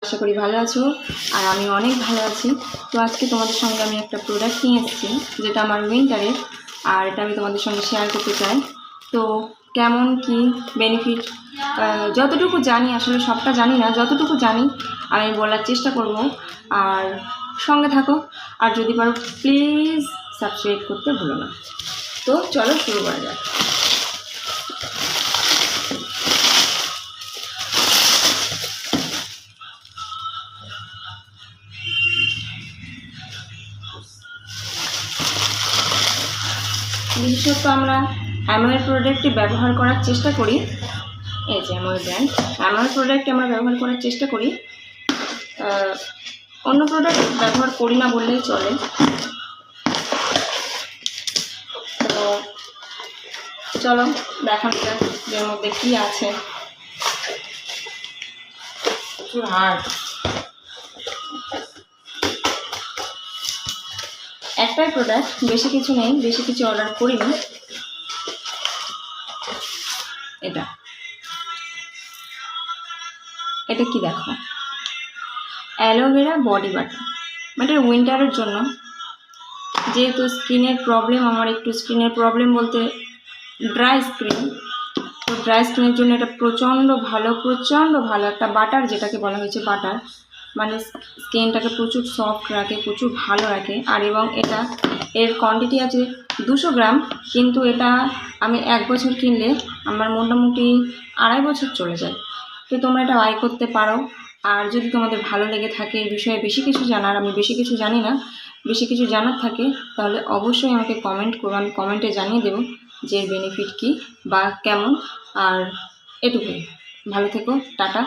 আশা করি ভালো আছো আর আমি অনেক ভালো আছি। তো আজকে তোমাদের সঙ্গে আমি একটা প্রোডাক্ট নিয়ে এসেছি যেটা আমার উইন্টারের, আর এটা আমি তোমাদের সঙ্গে শেয়ার করতে চাই। তো কেমন কি বেনিফিট যতটুকু জানি, আসলে সবটা জানি না, যতটুকু জানি আমি বলার চেষ্টা করব। আর সঙ্গে থাকো, আর যদি পারো প্লিজ সাবস্ক্রাইব করতে ভুলো না। তো চলো শুরু করা যাক। বিশেষত আমরা অ্যামোয়ের প্রোডাক্টটি ব্যবহার করার চেষ্টা করি। এই যে অ্যামোয়ের ব্র্যান্ড, অ্যামোয়ের প্রোডাক্ট আমরা ব্যবহার করার চেষ্টা করি, অন্য প্রোডাক্ট ব্যবহার করি না বললেই চলে। তো চলো দেখানো যাক এর মধ্যে কী আছে। প্রচুর হার্ড, একটাই প্রোডাক্ট, বেশি কিছু নেই, বেশি কিছু অর্ডার করিনি। এটা কি দেখো, অ্যালোভেরা বডি বাটার, মানে উইন্টারের জন্য। যেহেতু স্কিনের প্রবলেম, আমার একটু স্কিনের প্রবলেম বলতে ড্রাই স্কিন, তো ড্রাই স্কিনের জন্য এটা প্রচণ্ড ভালো একটা বাটার, যেটাকে বলা হয়েছে বাটার, মানে স্কিনটাকে প্রচুর সফট রাখে, প্রচুর ভালো রাখে। আর এবং এর কোয়ান্টিটি আছে 200 গ্রাম, কিন্তু এটা আমি 1 বছর কিনলে আমার মোটামুটি 2.5 বছর চলে যায়। তো তোমরা এটা বাই করতে পারো। আর যদি তোমাদের ভালো লেগে থাকে এই বিষয়ে বেশি কিছু জানার, আমি বেশি কিছু জানি না, বেশি কিছু জানার থাকে তাহলে অবশ্যই আমাকে কমেন্ট করো, আমি কমেন্টে জানিয়ে দেবো যে এর বেনিফিট কী বা কেমন। আর এটুকুই, ভালো থেকো, টাটা।